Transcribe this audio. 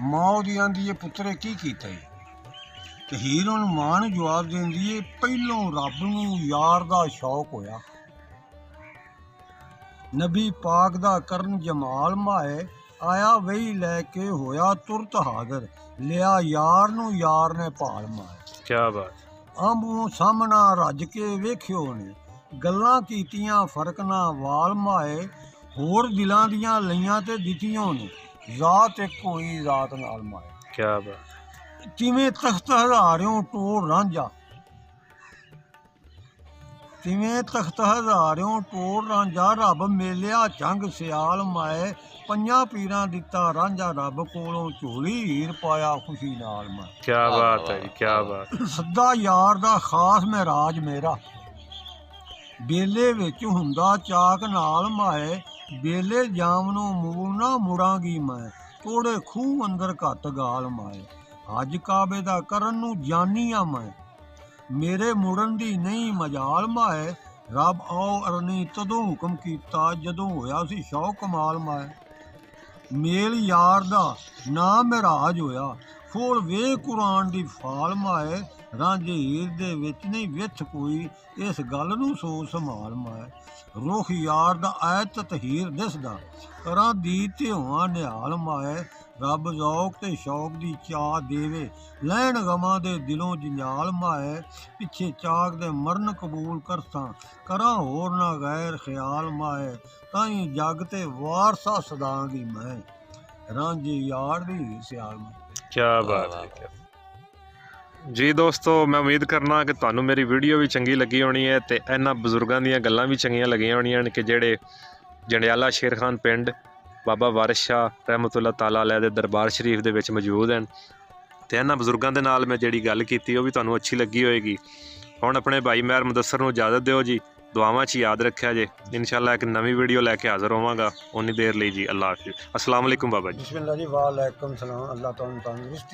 ਮਾਂ ਉਹਦੀ ਆਂਦੀ ਏ ਪੁੱਤਰੇ ਕੀ ਕੀਤਾ ਈ? ਤੇ ਹੀਰ ਉਹਨੂੰ ਮਾਂ ਨੂੰ ਜਵਾਬ ਦਿੰਦੀ ਏ ਪਹਿਲੋਂ ਰੱਬ ਨੂੰ ਯਾਰ ਦਾ ਸ਼ੌਕ ਹੋਇਆ, ਨਬੀ ਪਾਕ ਦਾ ਕਰਨ ਜਮਾਲ ਮਾਏ, ਆਇਆ ਵਹੀ ਲੈ ਕੇ ਹੋਇਆ ਤੁਰਤ ਹਾਜ਼ਰ, ਲਿਆ ਯਾਰ ਨੂੰ ਯਾਰ ਨੇ ਭਾਲ ਮਾਏ। ਕਿਆ ਬਾਤ। ਅੰਬੋਂ ਸਾਹਮਣਾ ਰੱਜ ਕੇ ਵੇਖਿਓ ਨੇ, ਗੱਲਾਂ ਕੀਤੀਆਂ ਫਰਕ ਨਾ ਵਾਲ ਮਾਏ, ਹੋਰ ਦਿਲਾਂ ਦੀਆਂ ਲਈਆਂ ਤੇ ਦਿੱਤੀਆਂ ਨੇ, ਜ਼ਾਤ ਇੱਕ ਹੋਈ ਜ਼ਾਤ ਨਾਲ ਮਾਏ। ਕਿਆ ਬਾਤ। ਕਿਵੇਂ ਤਖਤ ਹਜ਼ਾਰਿਓਂ ਟੋਰ ਰਾਂਝਾ, ਕਿਵੇਂ ਤਖਤ ਹਜ਼ਾਰਿਓਂ ਟੋਰ ਰਾਂਝਾ, ਰੱਬ ਮੇਲਿਆ ਜੰਗ ਸਿਆਲ ਮਾਏ, ਪੰਜਾਂ ਪੀਰਾਂ ਦਿੱਤਾ ਰਾਂਝਾ ਰੱਬ ਕੋਲੋਂ, ਝੋਲੀ ਹੀਰ ਪਾਇਆ ਖੁਸ਼ੀ ਨਾਲ ਮਾਏ। ਕਿਆ ਬਾਤ ਹੈ ਜੀ, ਕਿਆ ਬਾਤ। ਸੱਦਾ ਯਾਰ ਦਾ ਖਾਸ ਮਹਿਰਾਜ ਮੇਰਾ, ਬੇਲੇ ਵਿੱਚ ਹੁੰਦਾ ਚਾਕ ਨਾਲ ਮਾਏ, ਬੇਲੇ ਜਾਮ ਨੂੰ ਮੂਲ ਨਾ ਮੁੜਾਂਗੀ ਮੈਂ, ਤੋੜੇ ਖੂਹ ਅੰਦਰ ਘੱਟ ਗਾਲ ਮਾਏ। ਹਜ ਕਾਬੇ ਦਾ ਕਰਨ ਨੂੰ ਜਾਨੀ ਆ ਮੈਂ, ਮੇਰੇ ਮੁੜਨ ਦੀ ਨਹੀਂ ਮਜਾਲ ਮਾਏ, ਰੱਬ ਆਓ ਅਰਨੀ ਤਦੋਂ ਹੁਕਮ ਕੀਤਾ, ਜਦੋਂ ਹੋਇਆ ਸੀ ਸ਼ੌਕ ਕਮਾਲ ਮਾਏ। ਮੇਲ ਯਾਰ ਦਾ ਨਾ ਮਹਿਰਾਜ ਹੋਇਆ, ਫੋਲ ਵੇ ਕੁਰਾਨ ਦੀ ਫਾਲ ਮਾਏ, ਰਾਂਝੇ ਹੀਰ ਦੇ ਵਿੱਚ ਨਹੀਂ ਵਿਥ ਕੋਈ, ਇਸ ਗੱਲ ਨੂੰ ਸੋਚ ਸੰਭਾਲ ਮਾਏ। ਰੁਖ ਯਾਰ ਦਾ ਐਤ ਤਹੀਰ ਦਿਸਦਾ, ਕਰਾਂ ਦੀ ਤੇ ਹੋਵਾਂ ਨਿਹਾਲ ਮਾਏ, ਰੱਬ ਜ਼ੌਕ ਤੇ ਸ਼ੌਕ ਦੀ ਚਾਹ ਦੇਵੇ, ਲੈਣ ਗਮਾਂ ਦੇ ਦਿਲੋਂ ਜੰਜਾਲ ਮਾਏ, ਪਿੱਛੇ ਚਾਕ ਦੇ ਮਰਨ ਕਬੂਲ ਕਰਸਾਂ, ਕਰਾਂ ਹੋਰ ਨਾ ਗੈਰ ਖਿਆਲ ਮਾਏ, ਤਾਈਂ ਜੱਗ ਤੇ ਵਾਰਸਾ ਸਦਾਂਗੀ ਮੈਂ, ਰਾਂਝੇ ਯਾਰ ਦੀ ਸਿਆਲ ਮਾਏ। ਕਿਆ ਬਾਤ ਹੈ ਜੀ। ਦੋਸਤੋ, ਮੈਂ ਉਮੀਦ ਕਰਨਾ ਕਿ ਤੁਹਾਨੂੰ ਮੇਰੀ ਵੀਡੀਓ ਵੀ ਚੰਗੀ ਲੱਗੀ ਹੋਣੀ ਹੈ ਤੇ ਇਹਨਾਂ ਬਜ਼ੁਰਗਾਂ ਦੀਆਂ ਗੱਲਾਂ ਵੀ ਚੰਗੀਆਂ ਲੱਗੀਆਂ ਹੋਣੀਆਂ ਨੇ, ਕਿ ਜਿਹੜੇ ਜੰਡਿਆਲਾ ਸ਼ੇਰ ਖਾਨ ਪਿੰਡ ਬਾਬਾ ਵਾਰਿਸ ਸ਼ਾਹ ਰਹਿਮਤੁल्लाह ਤਾਲਾ ਅਲੈਹ ਦੇ ਦਰਬਾਰ ਸ਼ਰੀਫ ਦੇ ਵਿੱਚ ਮੌਜੂਦ ਹਨ। ਤੇ ਇਹਨਾਂ ਬਜ਼ੁਰਗਾਂ ਦੇ ਨਾਲ ਮੈਂ ਜਿਹੜੀ ਗੱਲ ਕੀਤੀ ਉਹ ਵੀ ਤੁਹਾਨੂੰ ਅੱਛੀ ਲੱਗੀ ਹੋਏਗੀ। ਹੁਣ ਆਪਣੇ ਭਾਈ ਮਹਿਰ ਮੁਦੱਸਰ ਨੂੰ ਇਜਾਜ਼ਤ ਦਿਓ ਜੀ, ਦੁਆਵਾਂ 'ਚ ਯਾਦ ਰੱਖਿਆ ਜੇ। ਇਨਸ਼ਾਅੱਲਾ ਇੱਕ ਨਵੀਂ ਵੀਡੀਓ ਲੈ ਕੇ ਹਾਜ਼ਰ ਹੋਵਾਂਗਾ। ਉਨੀ ਦੇਰ ਲਈ ਜੀ ਅੱਲਾਹ ਹਾਫਿਜ਼। ਅਸਲਾਮ ਵਾਲੇਕੁਮ ਬਾਬਾ ਜੀ। ਬਿਸਮਿल्लाह जी, वालेकुम सलाम। अल्लाह तंदुरुस्ती